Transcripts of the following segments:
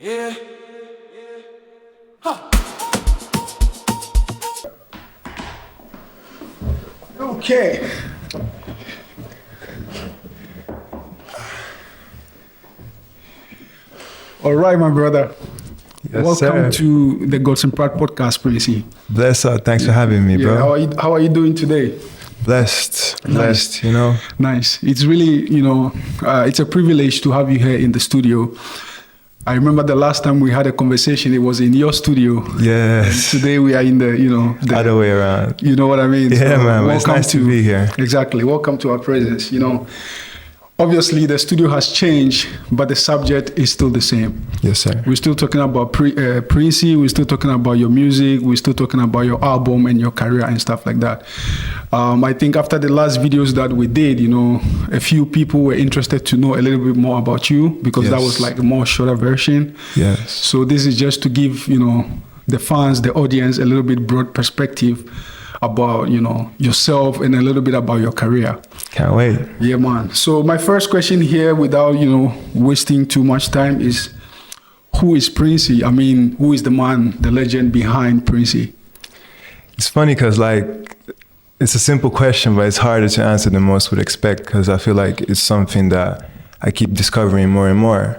Yeah. Huh. Okay. All right, my brother. Yes, Welcome sir. to the Godson Pratt Podcast, Prinssi. Bless up. Thanks for having me, bro. How are you doing today? Blessed, you know. Nice. It's really, it's a privilege to have you here in the studio. I remember the last time we had a conversation, it was in your studio. Yes. And today we are in the Other way around. You know what I mean? Yeah, man. It's nice to be here. Exactly. Welcome to our presence. Obviously the studio has changed, but the subject is still the same. Yes, sir. We're still talking about Prinssi. We're still talking about your music. We're still talking about your album and your career and stuff like that. I think after the last videos that we did, a few people were interested to know a little bit more about you because that was like a more shorter version. Yes. So this is just to give, the fans, the audience, a little bit broad perspective about, yourself and a little bit about your career. Can't wait. Yeah, man. So my first question here, without, wasting too much time, is who is Prinssi? I mean, who is the man, the legend behind Prinssi? It's funny because, it's a simple question, but it's harder to answer than most would expect because I feel like it's something that I keep discovering more and more.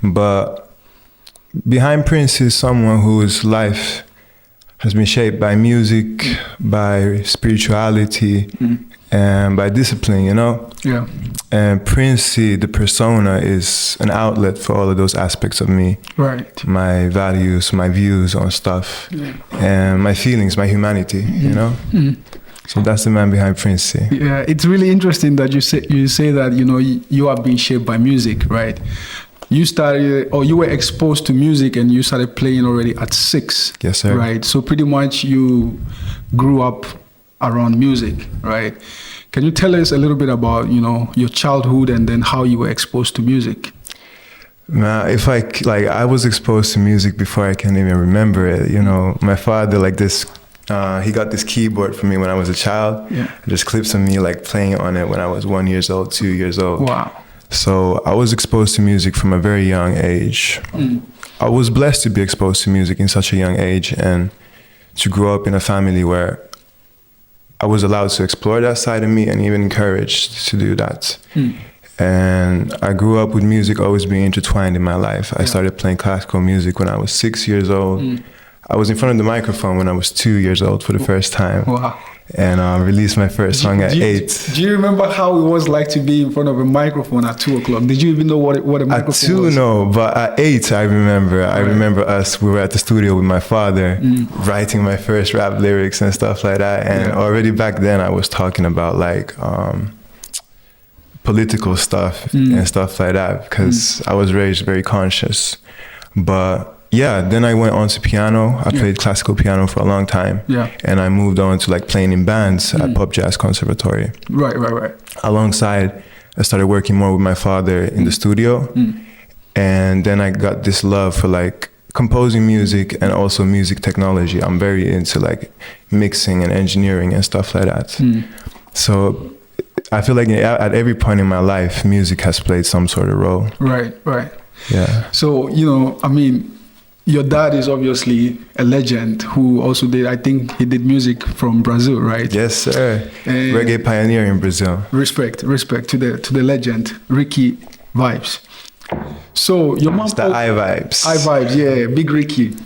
But behind Prinssi is someone whose life has been shaped by music, by spirituality, and by discipline, Yeah. And Prinssi, the persona, is an outlet for all of those aspects of me. Right. My values, my views on stuff, and my feelings, my humanity, So that's the man behind Prinssi. Yeah, it's really interesting that you say that, you are being shaped by music, right? You started, or you were exposed to music and you started playing already at 6. Yes, sir. Right. So pretty much you grew up around music, right? Can you tell us a little bit about, your childhood and then how you were exposed to music? Man, I was exposed to music before I can even remember it. My father, he got this keyboard for me when I was a child. Yeah. There's clips of me playing on it when I was 1 year old, 2 years old. Wow. So I was exposed to music from a very young age. I was blessed to be exposed to music in such a young age and to grow up in a family where I was allowed to explore that side of me and even encouraged to do that. And I grew up with music always being intertwined in my life. I started playing classical music when I was 6 years old. I was in front of the microphone when I was 2 years old for the first time. Wow. And released my first song at 8. Do you remember how it was like to be in front of a microphone at 2 o'clock? Did you even know what a microphone was? At 2, no, but at 8, I remember. I remember we were at the studio with my father, writing my first rap lyrics and stuff like that. And already back then, I was talking about political stuff and stuff like that because I was raised very conscious. But yeah, then I went on to piano. I played classical piano for a long time. Yeah. And I moved on to playing in bands at Pop Jazz Conservatory. Right. Alongside, I started working more with my father in the studio. And then I got this love for composing music and also music technology. I'm very into mixing and engineering and stuff like that. So I feel like at every point in my life, music has played some sort of role. Right. Yeah. So, your dad is obviously a legend who also he did music from Brazil, right? Yes, sir. Reggae pioneer in Brazil. Respect to the legend, Ricky Vibes. So your mom... It's the I Vibes. I Vibes, yeah, Big Ricky.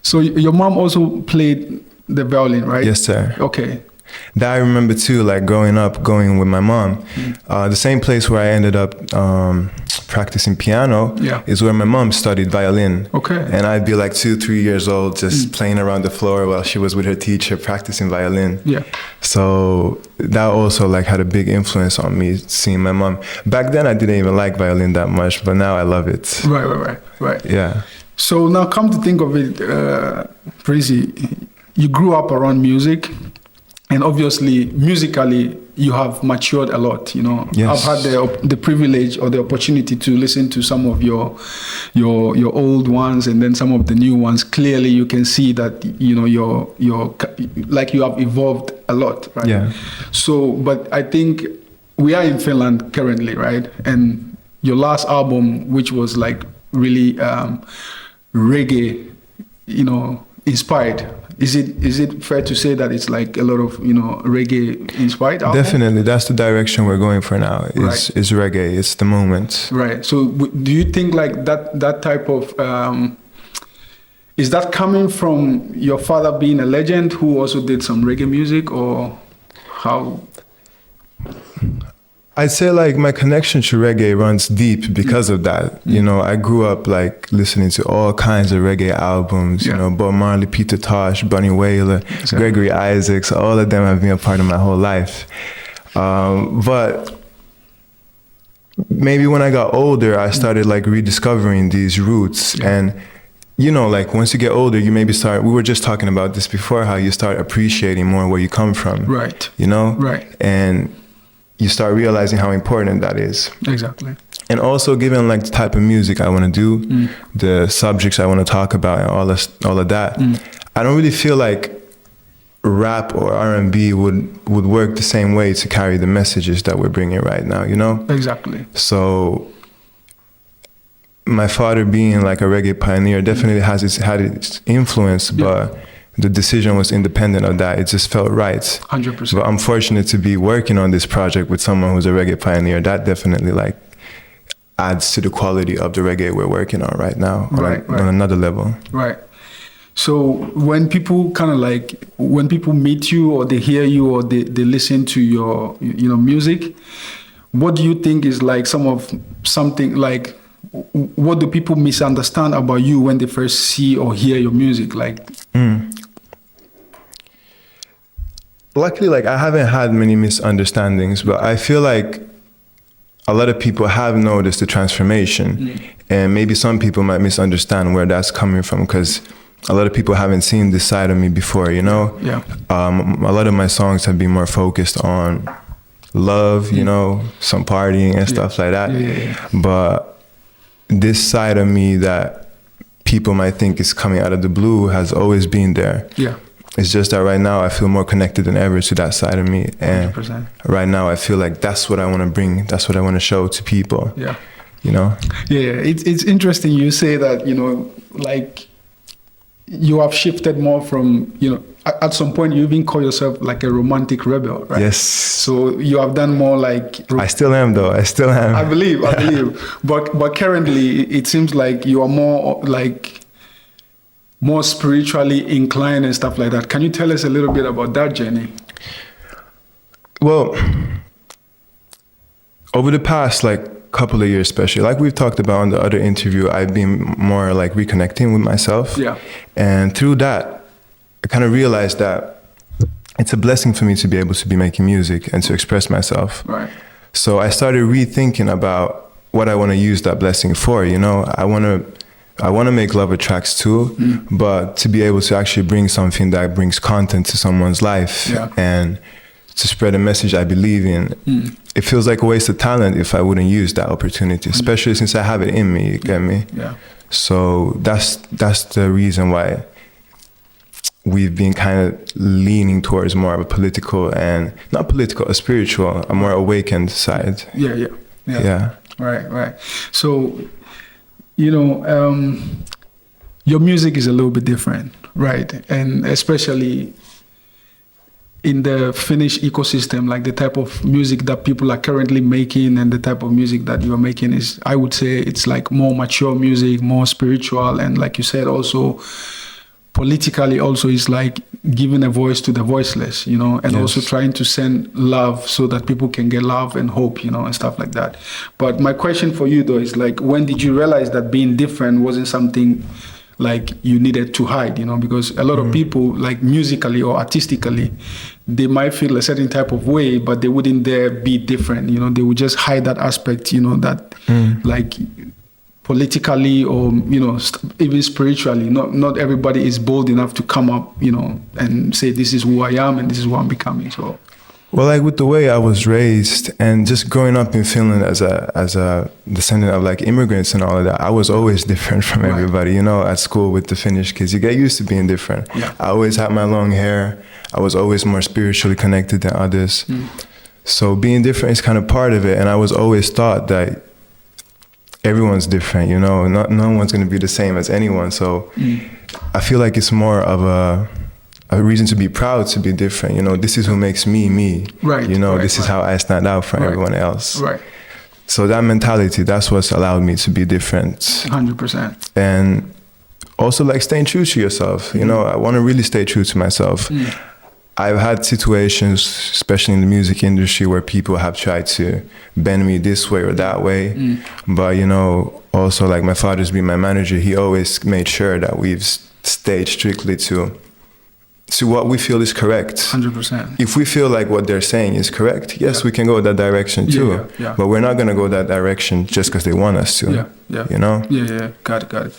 So your mom also played the violin, right? Yes, sir. Okay. That I remember too, going with my mom. The same place where I ended up practicing piano is where my mom studied violin. Okay. And I'd be 2-3 years old, just playing around the floor while she was with her teacher practicing violin. Yeah. So that also had a big influence on me, seeing my mom. Back then I didn't even like violin that much, but now I love it. Right. Yeah. So now come to think of it, Prinssi, you grew up around music. And obviously, musically, you have matured a lot. Yes. I've had the privilege or the opportunity to listen to some of your old ones and then some of the new ones. Clearly, you can see that you have evolved a lot, right? Yeah. So, but I think we are in Finland currently, right? And your last album, which was really reggae, inspired? Is it fair to say that it's like a lot of reggae inspired album? Definitely, that's the direction we're going for now. Right. Is reggae. It's the moment. Right. So do you think like that type of is that coming from your father being a legend who also did some reggae music, or how? I'd say like my connection to reggae runs deep because of that. I grew up like listening to all kinds of reggae albums, Bob Marley, Peter Tosh, Bunny Wailer, Gregory Isaacs, all of them have been a part of my whole life. But maybe when I got older, I started like rediscovering these roots. And, like once you get older, you maybe we were just talking about this before, how you start appreciating more where you come from. Right. Right. And you start realizing how important that is. Exactly. And also given like the type of music I want to do, the subjects I want to talk about and all of that, I don't really feel like rap or R&B would work the same way to carry the messages that we're bringing right now, Exactly. So my father being like a reggae pioneer definitely had its influence, but the decision was independent of that. It just felt right. 100%. But I'm fortunate to be working on this project with someone who's a reggae pioneer. That definitely like adds to the quality of the reggae we're working on right now, on another level. Right. So when people when people meet you or they hear you or they listen to your music, what do you think is like something like, what do people misunderstand about you when they first see or hear your music? Like, luckily, like I haven't had many misunderstandings, but I feel like a lot of people have noticed the transformation, and maybe some people might misunderstand where that's coming from because a lot of people haven't seen this side of me before, Yeah. A lot of my songs have been more focused on love, some partying and stuff like that. But this side of me that people might think is coming out of the blue has always been there. Yeah. It's just that right now I feel more connected than ever to that side of me. And 100%. Right now I feel like that's what I want to bring. That's what I want to show to people. Yeah. Yeah, it's interesting you say that, like you have shifted more from, at some point you even call yourself like a romantic rebel, right? Yes. So you have done more like... I still am though. I still am. I believe. But currently it seems like you are more spiritually inclined and stuff like that. Can you tell us a little bit about that journey? Well, over the past couple of years, especially, like we've talked about in the other interview, I've been more like reconnecting with myself. Yeah. And through that, I kind of realized that it's a blessing for me to be able to be making music and to express myself. Right. So I started rethinking about what I want to use that blessing for. I want to make lover tracks too, but to be able to actually bring something that brings content to someone's life and to spread a message I believe in. It feels like a waste of talent if I wouldn't use that opportunity, especially since I have it in me, you get me? Yeah. So that's the reason why we've been kind of leaning towards more of a political and not political, a spiritual, a more awakened side. Yeah. Right. So, your music is a little bit different, right? And especially in the Finnish ecosystem, like the type of music that people are currently making and the type of music that you're making is, I would say it's like more mature music, more spiritual. And like you said, also politically also is like giving a voice to the voiceless, and also trying to send love so that people can get love and hope, and stuff like that. But my question for you though is like, when did you realize that being different wasn't something like you needed to hide, because a lot of people, like musically or artistically, they might feel a certain type of way, but they wouldn't dare be different, they would just hide that aspect, that like politically or, even spiritually, not everybody is bold enough to come up, and say, this is who I am and this is who I'm becoming. So, well, like with the way I was raised and just growing up in Finland as a descendant of like immigrants and all of that, I was always different from everybody, at school with the Finnish kids. You get used to being different. Yeah. I always had my long hair. I was always more spiritually connected than others. So being different is kind of part of it. And I was always taught that everyone's different, you know, no one's going to be the same as anyone. So I feel like it's more of a reason to be proud to be different. You know, this is who makes me, me. Right. You know, right, this is how I stand out from everyone else. Right. So that mentality, that's what's allowed me to be different. 100%. And also like staying true to yourself. You know, I want to really stay true to myself. I've had situations, especially in the music industry, where people have tried to bend me this way or that way. But, you know, also like my father's been my manager, he always made sure that we've stayed strictly to what we feel is correct. 100%. If we feel like what they're saying is correct, yes, we can go that direction too. Yeah. But we're not going to go that direction just because they want us to. Yeah. You know? Yeah. Got it.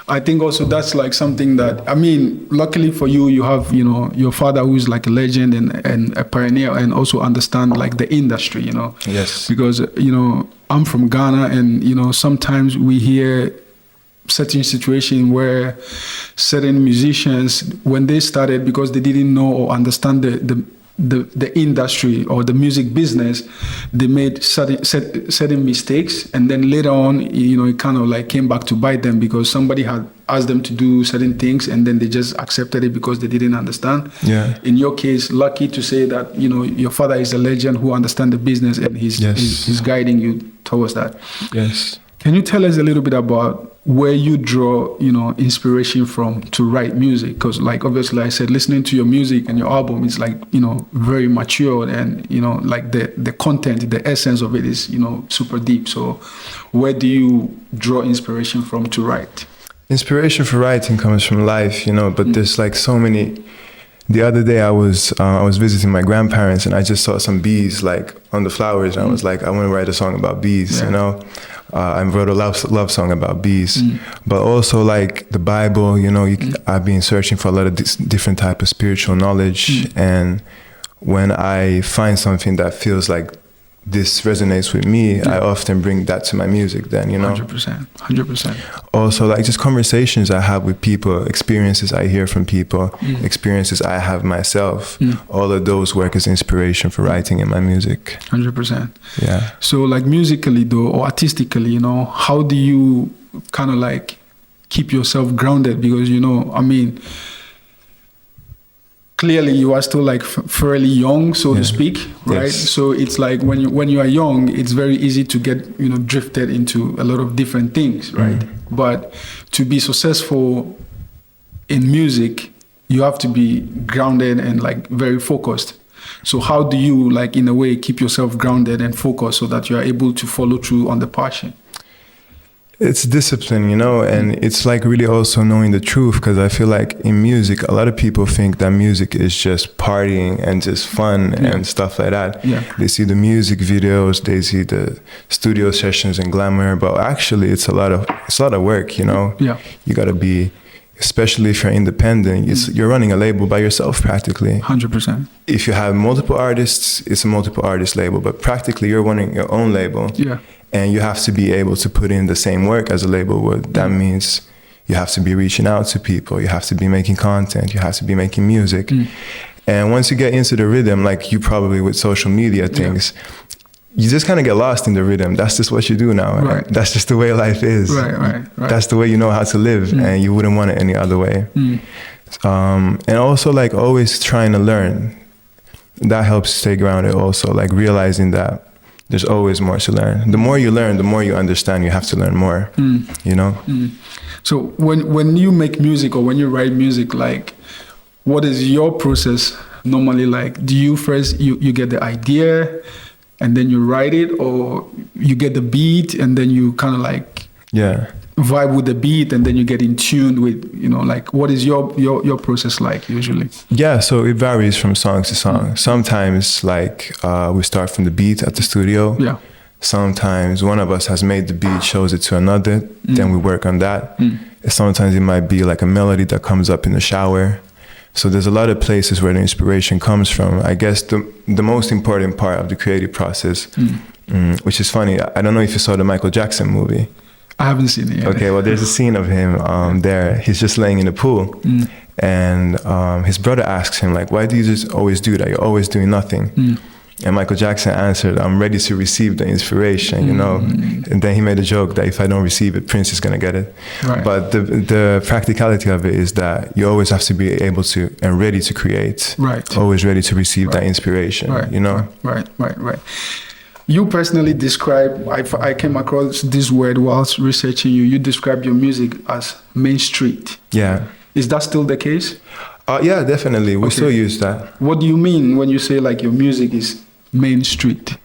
I think also that's like something that, I mean, luckily for you, you have, you know, your father who's like a legend and a pioneer and also understand like the industry, you know? Yes. Because, you know, I'm from Ghana and, you know, sometimes we hear certain situation where certain musicians, when they started, because they didn't know or understand the industry or the music business, they made certain mistakes, and then later on, you know, it kind of like came back to bite them because somebody had asked them to do certain things, and then they just accepted it because they didn't understand. Yeah. In your case, lucky to say that, you know, your father is a legend who understands the business, and he's guiding you towards that. Yes. Can you tell us a little bit about where you draw, you know, inspiration from to write music? Because, like, obviously, I said, listening to your music and your album is like, you know, very mature, and, you know, like the content, the essence of it is, you know, super deep. So where do you draw inspiration from to write? Inspiration for writing comes from life, you know, but there's like so many. The other day I was visiting my grandparents, and I just saw some bees like on the flowers, and I was like, I want to write a song about bees, you know. I wrote a love song about bees, but also like the Bible, you know, I've been searching for a lot of different type of spiritual knowledge, and when I find something that feels like this resonates with me, I often bring that to my music then, you know. 100%. Also, like just conversations I have with people, experiences I hear from people, experiences I have myself, all of those work as inspiration for writing in my music. 100%. Yeah. So like musically though, or artistically, you know, how do you kind of like keep yourself grounded? Because, you know, I mean, clearly you are still like fairly young, so to speak, right? Yes. So it's like when you are young, it's very easy to get, you know, drifted into a lot of different things, right? But to be successful in music, you have to be grounded and like very focused. So how do you, like, in a way, keep yourself grounded and focused so that you are able to follow through on the passion? It's discipline, you know, and it's like really also knowing the truth, because I feel like in music, a lot of people think that music is just partying and just fun and stuff like that. Yeah. They see the music videos, they see the studio sessions and glamour, but actually it's a lot of work, you know. Yeah. You got to be, especially if you're independent, you're running a label by yourself practically. 100%. If you have multiple artists, it's a multiple artist label, but practically you're running your own label. Yeah. And you have to be able to put in the same work as a label would. That means you have to be reaching out to people. You have to be making content. You have to be making music. And once you get into the rhythm, like you probably with social media things, you just kind of get lost in the rhythm. That's just what you do now. Right? That's just the way life is. Right. That's the way you know how to live, and you wouldn't want it any other way. And also like always trying to learn. That helps stay grounded also, like realizing that there's always more to learn. The more you learn, the more you understand you have to learn more, you know? So when you make music or when you write music, like, what is your process normally like? Do you first, you get the idea and then you write it, or you get the beat and then you kind of like vibe with the beat and then you get in tune with, you know, like, what is your process like usually? Yeah, so it varies from song to song. Sometimes like we start from the beat at the studio. Yeah. Sometimes one of us has made the beat, shows it to another, then we work on that. Sometimes it might be like a melody that comes up in the shower. So there's a lot of places where the inspiration comes from. I guess the most important part of the creative process, which is funny, I don't know if you saw the Michael Jackson movie. I haven't seen it yet. Okay, well, there's a scene of him there. He's just laying in the pool. And his brother asks him, like, why do you just always do that? You're always doing nothing. And Michael Jackson answered, I'm ready to receive the inspiration, you know. And then he made a joke that if I don't receive it, Prince is going to get it. Right. But the practicality of it is that you always have to be able to and ready to create. Right. Always ready to receive that inspiration, you know. Right. You personally describe, I came across this word whilst researching you. You describe your music as main street. Yeah. Is that still the case? Yeah, definitely. We still use that. What do you mean when you say like your music is main street?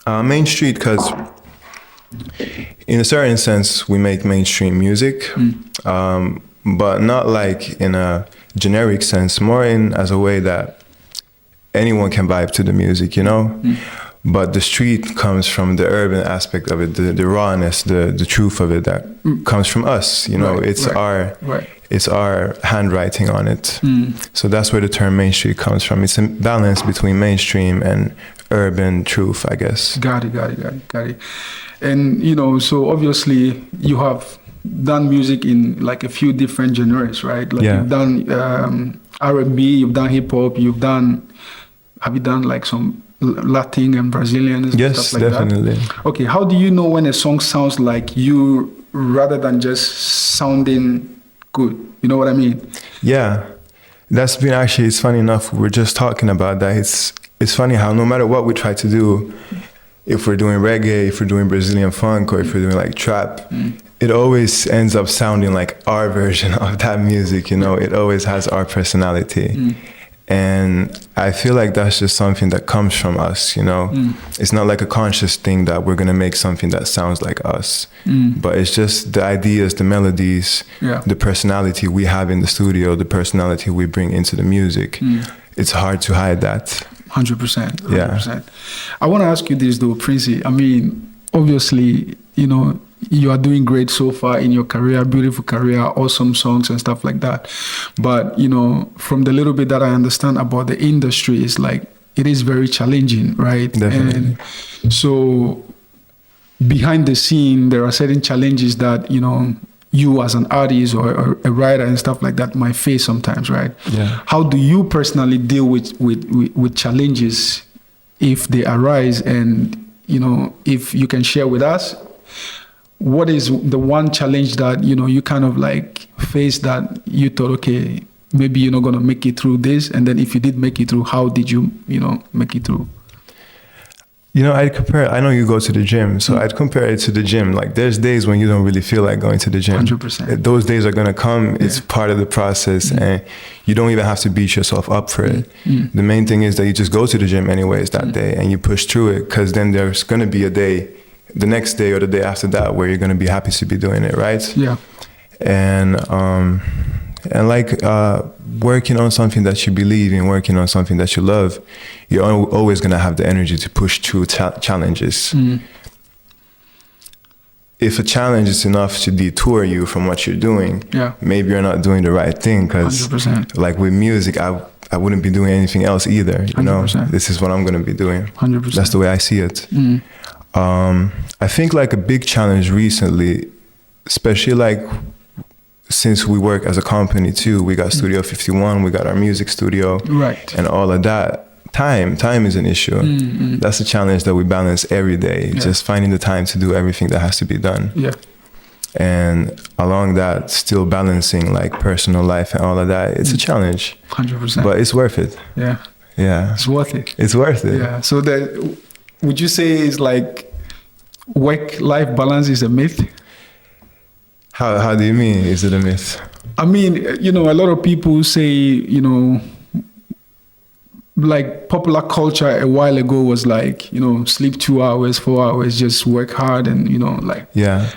Main street, because in a certain sense, we make mainstream music, but not like in a generic sense, more in as a way that anyone can vibe to the music, you know? But the street comes from the urban aspect of it, the rawness, the truth of it that comes from us, you know? It's our handwriting on it. So that's where the term main street comes from. It's a balance between mainstream and urban truth, I guess. Got it. And, you know, so obviously you have done music in like a few different genres, right? Like you've done R&B, you've done hip hop, have you done like some Latin and Brazilian and stuff like definitely. that? Okay, how do you know when a song sounds like you rather than just sounding good? You know what I mean? Yeah. That's been actually, it's funny enough, we were just talking about that. It's funny how no matter what we try to do, if we're doing reggae, if we're doing Brazilian funk, or if we're doing like trap, it always ends up sounding like our version of that music, you know? It always has our personality. And I feel like that's just something that comes from us, you know? It's not like a conscious thing that we're gonna make something that sounds like us. But it's just the ideas, the melodies, the personality we have in the studio, the personality we bring into the music. It's hard to hide that. 100%. Yeah. I wanna ask you this though, Prinssi. I mean, obviously, you know, you are doing great so far in your career, beautiful career, awesome songs and stuff like that. But, you know, from the little bit that I understand about the industry, it's like, it is very challenging, right? Definitely. And so behind the scene, there are certain challenges that, you know, you as an artist or a writer and stuff like that might face sometimes, right? Yeah. How do you personally deal with challenges if they arise? And, you know, if you can share with us, what is the one challenge that, you know, you kind of like face that you thought, okay, maybe you're not going to make it through this? And then if you did make it through, how did you, you know, make it through? You know, I know you go to the gym, so I'd compare it to the gym. Like there's days when you don't really feel like going to the gym. 100%. Those days are going to come. It's part of the process and you don't even have to beat yourself up for it. The main thing is that you just go to the gym anyways that day and you push through it, because then there's going to be a day, the next day or the day after that, where you're going to be happy to be doing it, right? Yeah. And like working on something that you believe in, working on something that you love, you're always going to have the energy to push through challenges. If a challenge is enough to detour you from what you're doing, maybe you're not doing the right thing, because like with music, I wouldn't be doing anything else either, you know? 100%. This is what I'm going to be doing. 100%. That's the way I see it. I think like a big challenge recently, especially like since we work as a company too, we got Studio 51, we got our music studio, and all of that. Time is an issue. That's a challenge that we balance every day, just finding the time to do everything that has to be done. And along that, still balancing like personal life and all of that, it's a challenge. 100%. But it's worth it. Yeah. It's worth it. It's worth it. Yeah. So would you say it's like work-life balance is a myth? How do you mean, is it a myth? I mean, you know, a lot of people say, you know, like popular culture a while ago was like, you know, sleep 2 hours, 4 hours, just work hard and, you know, like,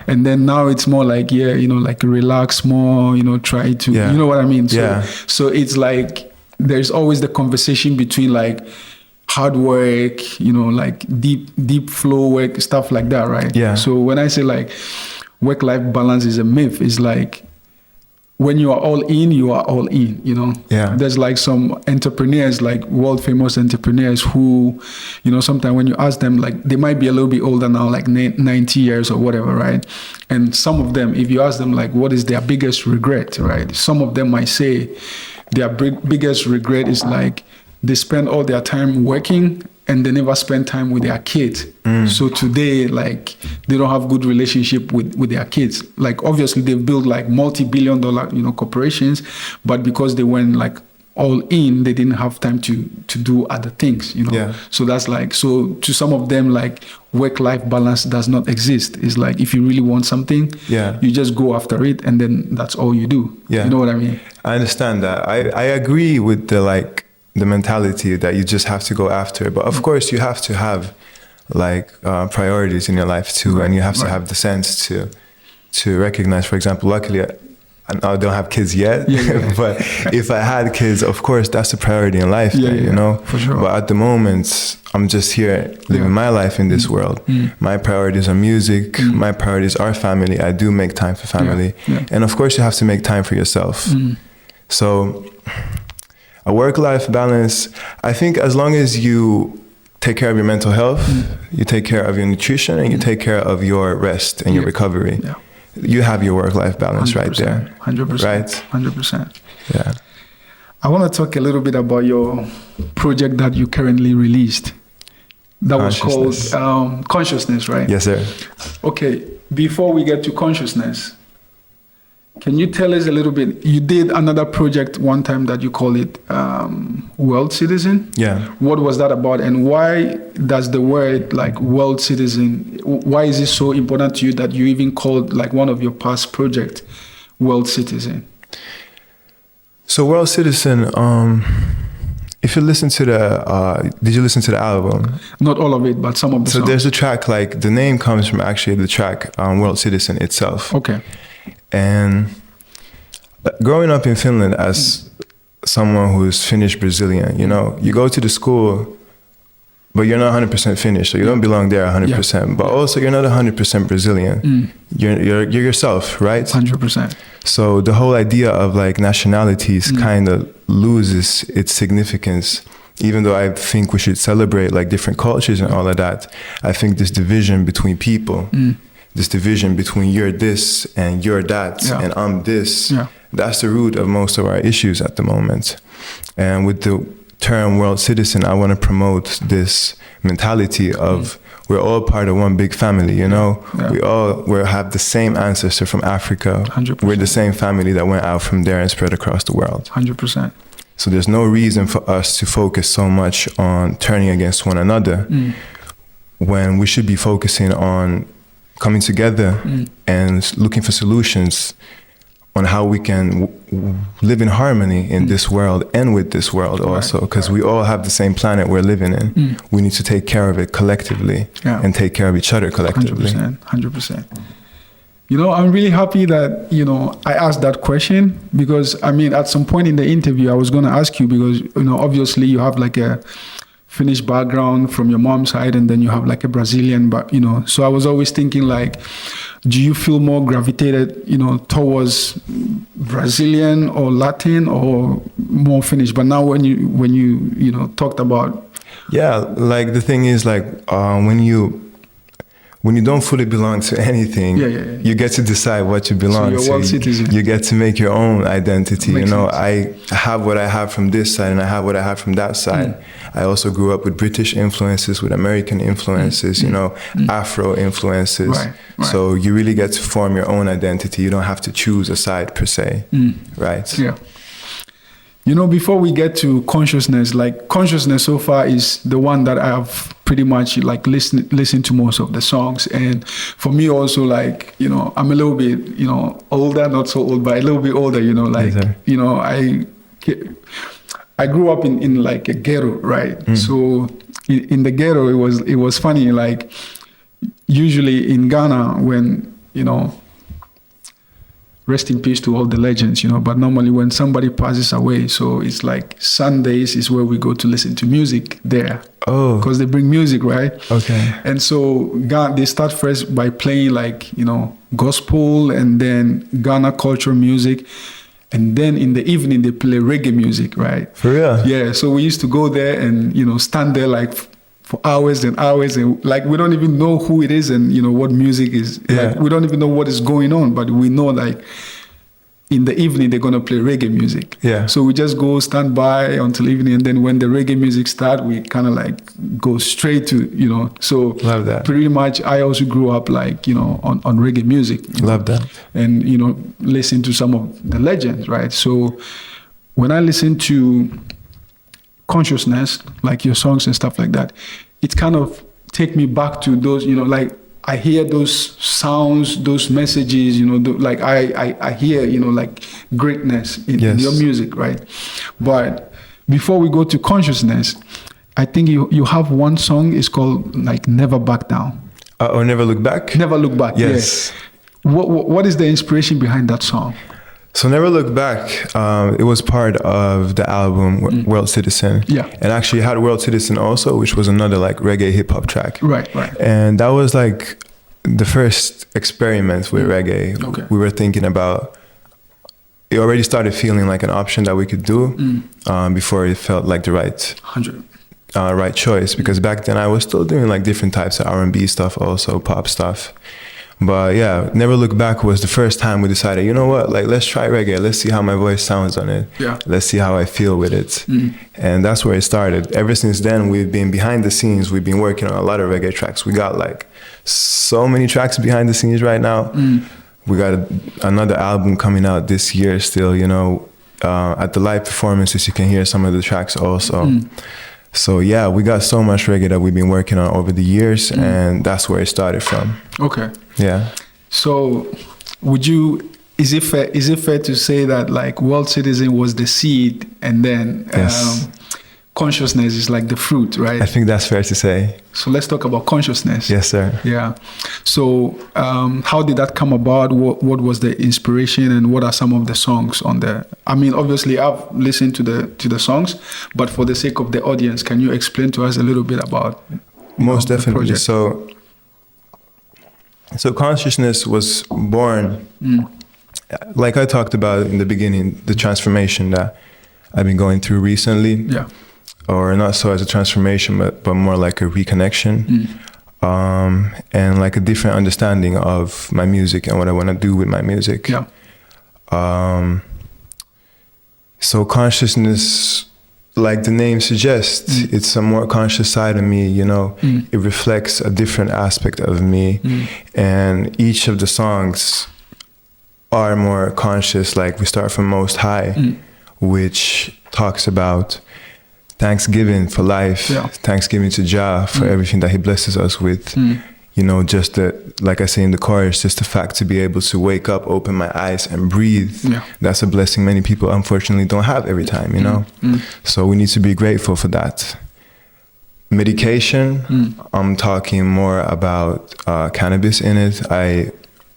and then now it's more like, you know, like relax more, you know, try to, you know what I mean? So it's like, there's always the conversation between like hard work, you know, like deep flow work, stuff like that, right? So when I say like work-life balance is a myth, it's like when you are all in, you are all in, you know? There's like some entrepreneurs, like world famous entrepreneurs who, you know, sometimes when you ask them, like they might be a little bit older now, like 90 years or whatever, right? And some of them, if you ask them like, what is their biggest regret, right? Some of them might say their biggest regret is like, they spend all their time working and they never spend time with their kids. So today, like, they don't have good relationship with their kids. Like, obviously they've built like multi-billion-dollar, corporations, but because they went like all in, they didn't have time to do other things, Yeah. So that's like, so to some of them, like, work-life balance does not exist. It's like, if you really want something, you just go after it, and then that's all you do. Yeah. You know what I mean? I understand that. I agree with the mentality that you just have to go after it. But of course, you have to have like priorities in your life too, and you have to have the sense to recognize. For example, luckily, I don't have kids yet, but if I had kids, of course, that's a priority in life, for sure. But at the moment, I'm just here living my life in this world. My priorities are music. My priorities are family. I do make time for family. And of course, you have to make time for yourself. So a work-life balance, I think as long as you take care of your mental health, you take care of your nutrition, and you take care of your rest and your recovery, you have your work-life balance right there. 100%. Right? 100%. Yeah. I want to talk a little bit about your project that you currently released. That was called Consciousness, right? Yes, sir. Okay, before we get to Consciousness, can you tell us a little bit? You did another project one time that you call it World Citizen. Yeah. What was that about, and why does the word like World Citizen, why is it so important to you that you even called like one of your past projects World Citizen? So World Citizen, if you listen to did you listen to the album? Not all of it, but some of the songs. So there's a track, like the name comes from actually the track World Citizen itself. Okay. And growing up in Finland as someone who's Finnish Brazilian, you go to the school, but you're not 100% Finnish, so you don't belong there 100%. But also, you're not 100% Brazilian. You're yourself, right? 100%. So the whole idea of like nationalities kind of loses its significance. Even though I think we should celebrate like different cultures and all of that, I think this division between people. This division between you're this and you're that and I'm this, that's the root of most of our issues at the moment. And with the term World Citizen, I want to promote this mentality of we're all part of one big family, we have the same ancestor from Africa. 100%. We're the same family that went out from there and spread across the world. 100%. So there's no reason for us to focus so much on turning against one another when we should be focusing on coming together and looking for solutions on how we can live in harmony in this world and with this world also, because we all have the same planet we're living in. We need to take care of it collectively and take care of each other collectively. 100%. I'm really happy that, I asked that question because, at some point in the interview, I was going to ask you because, obviously you have like a Finnish background from your mom's side, and then you have like a Brazilian, but so I was always thinking like, do you feel more gravitated, towards Brazilian or Latin or more Finnish? But now when you talked about, like the thing is like when you don't fully belong to anything, you get to decide what you belong so to. World citizen. You get to make your own identity. Makes sense. I have what I have from this side, and I have what I have from that side. I also grew up with British influences, with American influences, Afro influences. Right. So you really get to form your own identity. You don't have to choose a side per se, right? Yeah. Before we get to Consciousness, like Consciousness so far is the one that I have pretty much like listened to most of the songs. And for me also, like, I'm a little bit, older, not so old, but a little bit older, I grew up in like a ghetto, right? So in the ghetto, it was funny, like usually in Ghana when, rest in peace to all the legends, but normally when somebody passes away, so it's like Sundays is where we go to listen to music there. Oh. Because they bring music, right? Okay. And so they start first by playing like, gospel and then Ghana culture music. And then in the evening, they play reggae music, right? For real? Yeah, so we used to go there and, stand there like for hours and hours, and like we don't even know who it is and what music is. Like, we don't even know what is going on, but we know like in the evening they're gonna play reggae music. Yeah. So we just go stand by until evening, and then when the reggae music start, we kind of like go straight to, you know. So Love that. pretty much, I also grew up like, you know, on reggae music. Love that. And, you know, listen to some of the legends, right? So when I listen to Consciousness, like your songs and stuff like that, it kind of take me back to those, you know, like I hear those sounds, those messages, you know, like I hear, you know, like greatness in your music, right? But before we go to Consciousness, I think you have one song, it's called like Never Back Down. Or Never Look Back? Never Look Back, yes. Yeah. What is the inspiration behind that song? So Never Look Back, it was part of the album World Citizen. Yeah. And actually it had World Citizen also, which was another like reggae hip hop track. Right. And that was like the first experiment with reggae. Okay. We were thinking about, it already started feeling like an option that we could do before it felt like the right choice. Because back then I was still doing like different types of R&B stuff, also pop stuff. But yeah, Never Look Back was the first time we decided, you know what, like let's try reggae. Let's see how my voice sounds on it. Yeah. Let's see how I feel with it. And that's where it started. Ever since then, we've been behind the scenes. We've been working on a lot of reggae tracks. We got like so many tracks behind the scenes right now. We got another album coming out this year still, you know. At the live performances, you can hear some of the tracks also. So yeah, we got so much reggae that we've been working on over the years, and that's where it started from. Okay. Yeah. So is it fair to say that like World Citizen was the seed, and then Consciousness is like the fruit, right? I think that's fair to say. So let's talk about Consciousness. Yes, sir. Yeah. So how did that come about? What was the inspiration, and what are some of the songs on there? I mean, obviously I've listened to the songs, but for the sake of the audience, can you explain to us a little bit about Most definitely. the So Consciousness was born, like I talked about in the beginning, the transformation that I've been going through recently. Yeah. Or not so as a transformation, but more like a reconnection, and like a different understanding of my music and what I want to do with my music. Yeah. So Consciousness, like the name suggests, it's a more conscious side of me, you know. It reflects a different aspect of me, and each of the songs are more conscious. Like we start from Most High, which talks about Thanksgiving for life, Thanksgiving to Jah for everything that he blesses us with. You know, just like I say in the chorus, just the fact to be able to wake up, open my eyes and breathe. Yeah. That's a blessing many people unfortunately don't have every time, you know? So we need to be grateful for that. Medication, I'm talking more about cannabis in it. I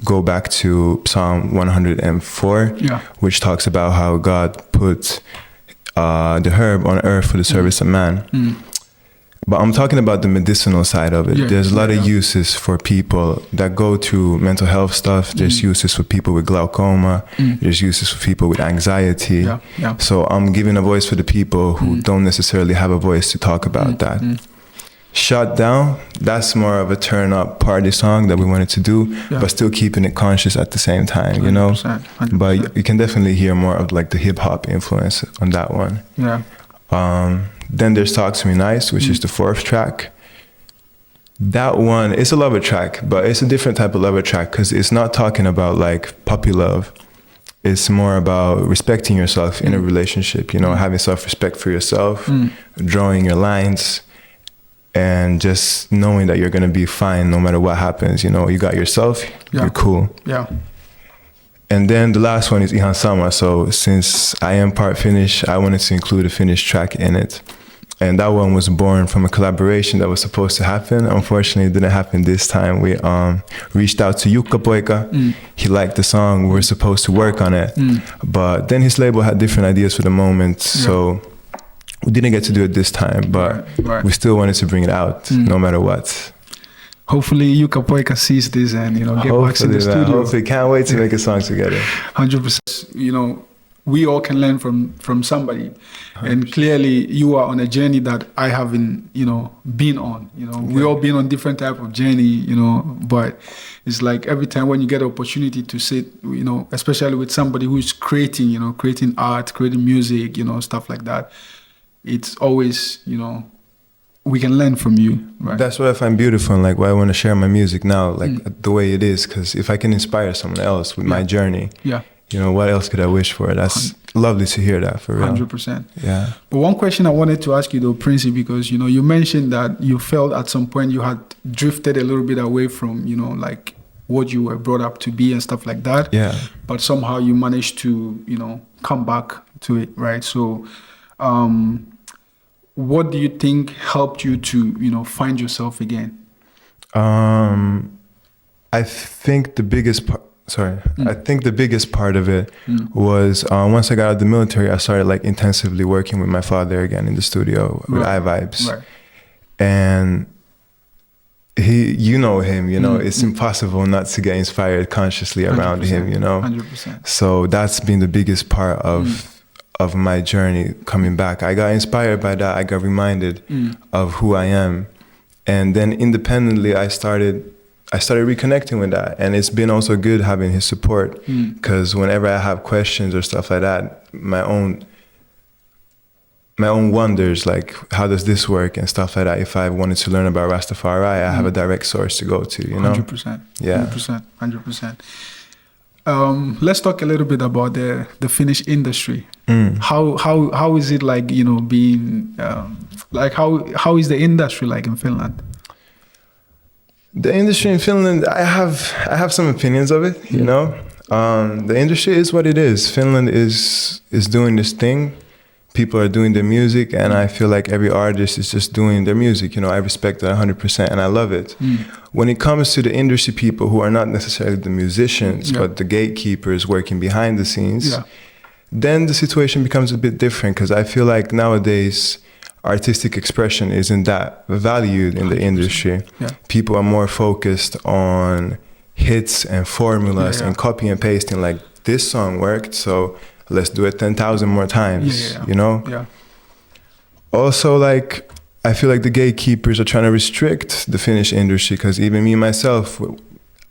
go back to Psalm 104, which talks about how God put the herb on earth for the service of man. But I'm talking about the medicinal side of it. There's a lot of uses for people that go through mental health stuff. There's uses for people with glaucoma. There's uses for people with anxiety. So I'm giving a voice for the people who don't necessarily have a voice to talk about that. Shut Down, that's more of a turn-up party song that we wanted to do, but still keeping it conscious at the same time, you know? 100%. But you can definitely hear more of like the hip-hop influence on that one. Then there's Talk to Me Nice, which is the fourth track. That one, it's a lover track, but it's a different type of lover track because it's not talking about like puppy love. It's more about respecting yourself in a relationship, you know, having self-respect for yourself, drawing your lines, and just knowing that you're going to be fine no matter what happens. You know, you got yourself, you're cool. And then the last one is Ihan Sama. So since I am part Finnish, I wanted to include a Finnish track in it. And that one was born from a collaboration that was supposed to happen. Unfortunately, it didn't happen this time. We reached out to Jukka Poika. He liked the song. We were supposed to work on it. But then his label had different ideas for the moment. So we didn't get to do it this time. But we still wanted to bring it out no matter what. Hopefully Jukka Poika sees this and, you know, get back in the studio. Hopefully, can't wait to make a song together. 100%. You know, we all can learn from somebody. 100%. And clearly you are on a journey that I haven't, been on. We all been on different type of journey, but it's like every time when you get an opportunity to sit, especially with somebody who's creating art, creating music, stuff like that, it's always, we can learn from you, right? That's what I find beautiful, and like why I want to share my music now, like the way it is, because if I can inspire someone else with my journey, what else could I wish for? That's lovely to hear that, for real. 100%. Yeah. But one question I wanted to ask you though, Prinssi, because you mentioned that you felt at some point you had drifted a little bit away from like what you were brought up to be and stuff like that. Yeah. But somehow you managed to come back to it, right? So what do you think helped you to find yourself again? I think the biggest part. I think the biggest part of it was once I got out of the military, I started like intensively working with my father again in the studio with iVibes. Right. And him, it's impossible not to get inspired consciously around 100%, him, 100%. So that's been the biggest part of my journey coming back. I got inspired by that. I got reminded of who I am. And then independently, I started reconnecting with that, and it's been also good having his support, because whenever I have questions or stuff like that, my own wonders, like how does this work and stuff like that, if I wanted to learn about Rastafari, I have a direct source to go to, 100%. Yeah. 100%. Let's talk a little bit about the Finnish industry. How is it like, being like how is the industry like in Finland? The industry in Finland, I have some opinions of it, The industry is what it is. Finland is doing this thing. People are doing their music, and I feel like every artist is just doing their music. I respect that 100%, and I love it. When it comes to the industry people who are not necessarily the musicians, but the gatekeepers working behind the scenes, then the situation becomes a bit different, because I feel like nowadays artistic expression isn't that valued in the industry. People are more focused on hits and formulas and copy and pasting, like this song worked, so let's do it 10,000 more times, Also, like, I feel like the gatekeepers are trying to restrict the Finnish industry, because even me myself,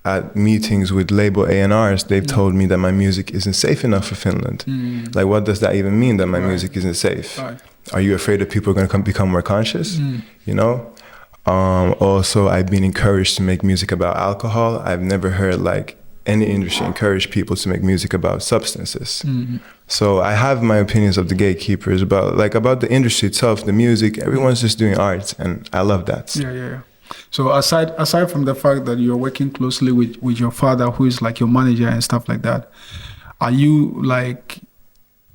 at meetings with label A&Rs, they've told me that my music isn't safe enough for Finland. Like, what does that even mean, that my music isn't safe? Are you afraid that people are going to become more conscious? Also, I've been encouraged to make music about alcohol. I've never heard like any industry encourage people to make music about substances. So I have my opinions of the gatekeepers about the industry itself, the music. Everyone's just doing art, and I love that. Yeah. So aside from the fact that you're working closely with your father, who is like your manager and stuff like that, are you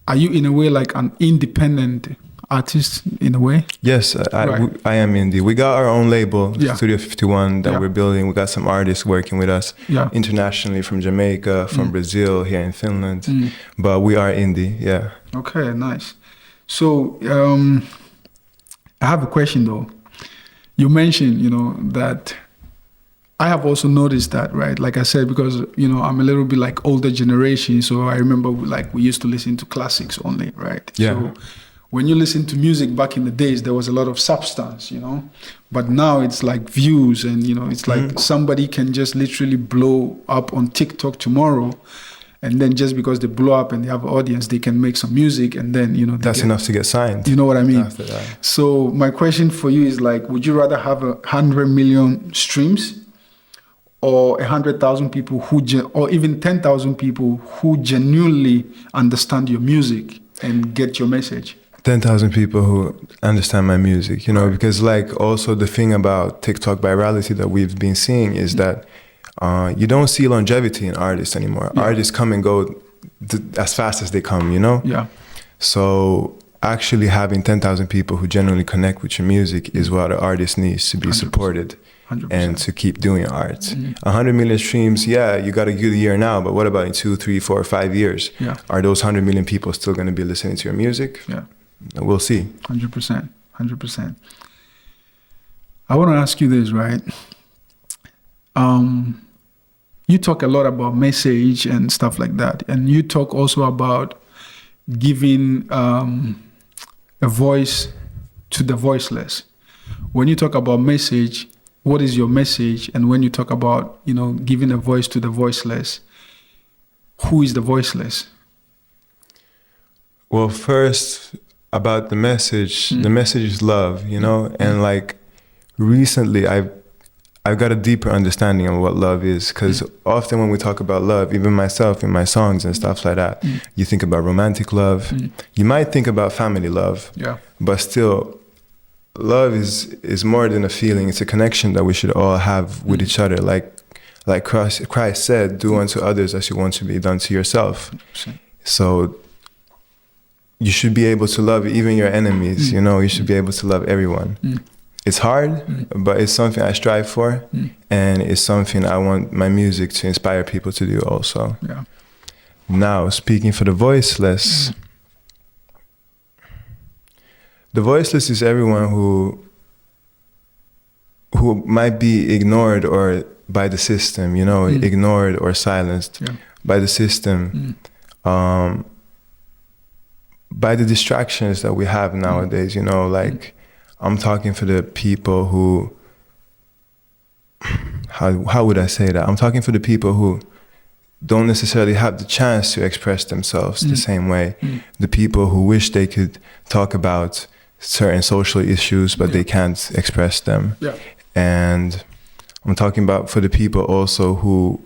in a way like an independent artist in a way? Yes, I am indie. We got our own label, Studio 51, that we're building. We got some artists working with us internationally, from Jamaica, from Brazil, here in Finland. But we are indie, Okay, nice. So I have a question though. You mentioned, that I have also noticed that, right? Like I said, because, I'm a little bit like older generation. So I remember like we used to listen to classics only, right? Yeah. So when you listen to music back in the days, there was a lot of substance, but now it's like views, and, it's like somebody can just literally blow up on TikTok tomorrow. And then just because they blow up and they have an audience, they can make some music, and then, that's enough to get signed. You know what I mean? So my question for you is like, would you rather have 100 million streams or 100,000 people or even 10,000 people who genuinely understand your music and get your message? 10,000 people who understand my music, because like also the thing about TikTok virality that we've been seeing is that you don't see longevity in artists anymore. Artists come and go as fast as they come, So actually having 10,000 people who genuinely connect with your music is what an artist needs to be 100%. Supported 100%. And to keep doing art. 100 million streams, you got a good year now, but what about in 2, 3, 4, 5 years? Are those 100 million people still going to be listening to your music? We'll see. 100%. I want to ask you this, right? You talk a lot about message and stuff like that. And you talk also about, giving a voice to the voiceless. When you talk about message, what is your message? And when you talk about, giving a voice to the voiceless, who is the voiceless? Well, first about the message is love, and like recently I've got a deeper understanding of what love is, because often when we talk about love, even myself in my songs and stuff like that, you think about romantic love, you might think about family love, but still love is more than a feeling. It's a connection that we should all have with each other. Like Christ said, do unto others as you want to be done to yourself. 100%. So you should be able to love even your enemies, you should be able to love everyone. It's hard, but it's something I strive for, and it's something I want my music to inspire people to do also. Yeah. Now, speaking for the voiceless, the voiceless is everyone who might be ignored or by the system, ignored or silenced by the system, by the distractions that we have nowadays, I'm talking for the people who, how would I say that? I'm talking for the people who don't necessarily have the chance to express themselves the same way. The people who wish they could talk about certain social issues, but they can't express them. Yeah. And I'm talking about for the people also who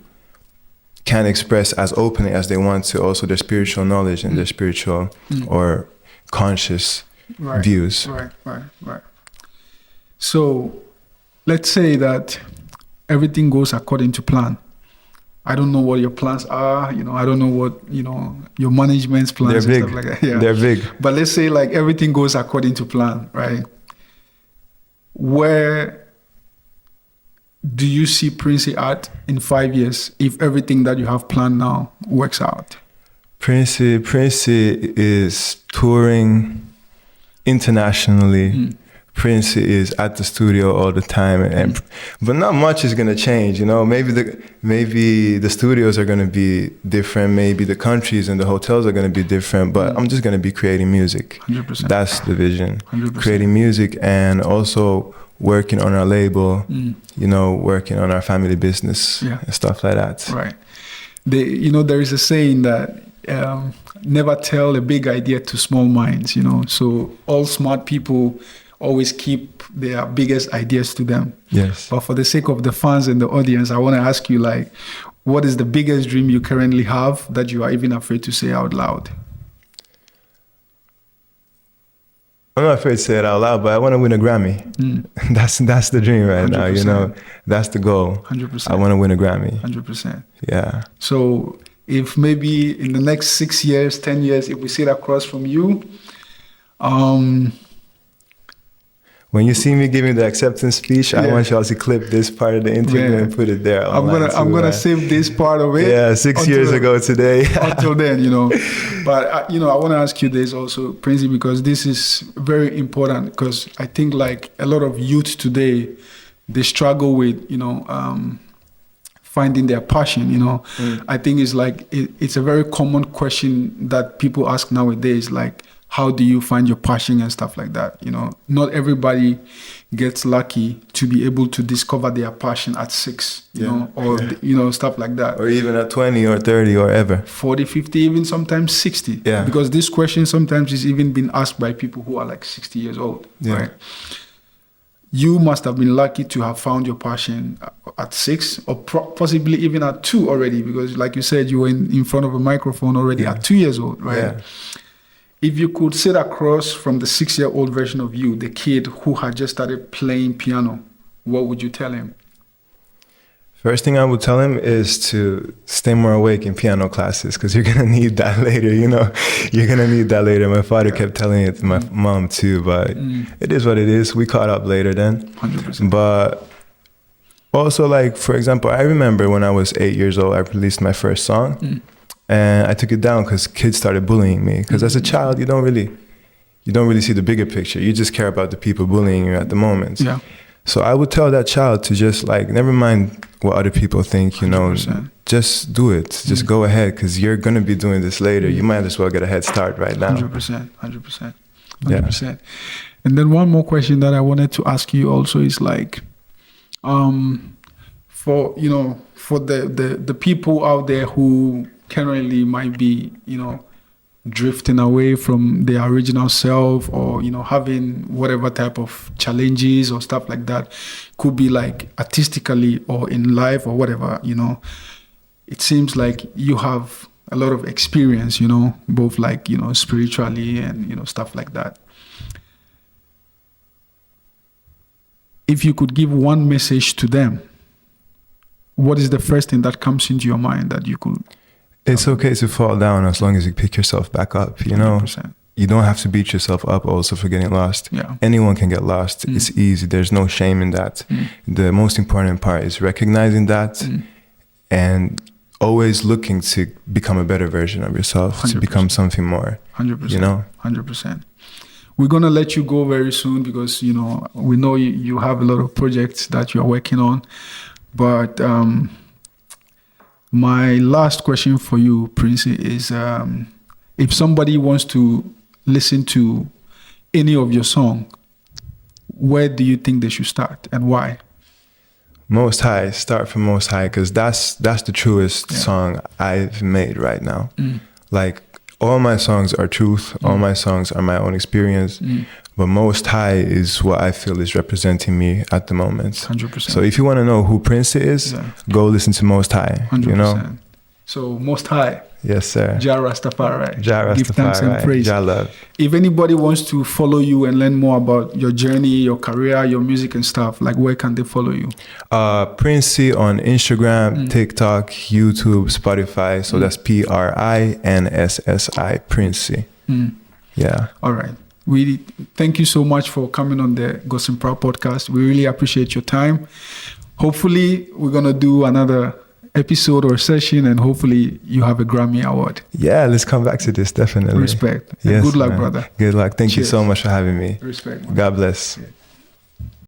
can't express as openly as they want to also their spiritual knowledge and their spiritual or conscious views. Right. So let's say that everything goes according to plan. I don't know what your plans are, I don't know what, your management's plans They're and big. stuff like that. Yeah. They're big. But let's say like everything goes according to plan, right? Where do you see Prinssi at in 5 years if everything that you have planned now works out? Prinssi is touring internationally. Prinssi is at the studio all the time, but not much is gonna change. Maybe the studios are gonna be different. Maybe the countries and the hotels are gonna be different. But I'm just gonna be creating music. 100%. That's the vision. 100%. Creating music and also working on our label. Working on our family business and stuff like that. Right. There is a saying that never tell a big idea to small minds. So all smart people always keep their biggest ideas to them. Yes. But for the sake of the fans and the audience, I want to ask you, what is the biggest dream you currently have that you are even afraid to say out loud? I'm not afraid to say it out loud, but I want to win a Grammy. That's the dream right 100%. now, That's the goal. 100%. I want to win a Grammy. 100%. Yeah. So if maybe in the next 6 years, 10 years, if we sit across from you, when you see me giving the acceptance speech, I want y'all to clip this part of the interview and put it there. I'm gonna save this part of it. Yeah, 6 years ago today. Until then, But I want to ask you this also, Prinssi, because this is very important. Because I think like a lot of youth today, they struggle with finding their passion. I think it's like it's a very common question that people ask nowadays, like, how do you find your passion and stuff like that? Not everybody gets lucky to be able to discover their passion at 6, or stuff like that. Or even at 20 or 30 or ever. 40, 50, even sometimes 60. Yeah. Because this question sometimes is even been asked by people who are like 60 years old, right? You must have been lucky to have found your passion at 6 or possibly even at 2 already, because like you said, you were in front of a microphone already at 2 years old, right? Yeah. If you could sit across from the 6-year-old version of you, the kid who had just started playing piano, what would you tell him? First thing I would tell him is to stay more awake in piano classes, because you're going to need that later, You're going to need that later. My father kept telling it to my mom too, but it is what it is. We caught up later then. 100%. But also, like, for example, I remember when I was 8 years old, I released my first song. And I took it down because kids started bullying me. Because as a child, you don't really see the bigger picture. You just care about the people bullying you at the moment. Yeah. So I would tell that child to just like, never mind what other people think, you know, 100%. just do it. Just go ahead, because you're going to be doing this later. You might as well get a head start right now. 100%. 100%. And then one more question that I wanted to ask you also is like, for the people out there who currently might be, drifting away from their original self, or, having whatever type of challenges or stuff like that, could be like artistically or in life or whatever, it seems like you have a lot of experience, both like, spiritually and, stuff like that. If you could give one message to them, what is the first thing that comes into your mind that you could? It's okay to fall down as long as you pick yourself back up, you know? 100%. You don't have to beat yourself up also for getting lost. Yeah. Anyone can get lost. It's easy. There's no shame in that. The most important part is recognizing that and always looking to become a better version of yourself, 100%. to become something more. 100%. You know? 100%. We're going to let you go very soon because, we know you have a lot of projects that you're working on. But my last question for you, Prinssi, is if somebody wants to listen to any of your song, where do you think they should start and why? Most High. Start from Most High, because that's the truest song I've made right now. Like, all my songs are truth. All my songs are my own experience. But Most High is what I feel is representing me at the moment. 100%. So if you want to know who Prinssi is, go listen to Most High. 100%. You know? So Most High. Yes, sir. Jah Rastafari. Jah Rastafari. Give thanks and praise. Jah love. If anybody wants to follow you and learn more about your journey, your career, your music and stuff, like where can they follow you? Prinssi on Instagram, TikTok, YouTube, Spotify. So that's Prinssi, Prinssi. Yeah. All right. We thank you so much for coming on the Godson Pratt Podcast. We really appreciate your time. Hopefully, we're going to do another episode or session, and hopefully you have a Grammy Award. Yeah, let's come back to this, definitely. Respect. Yes, good luck, man. brother. Good luck. Thank you Cheers. so much for having me. Respect, man. God bless. Yeah.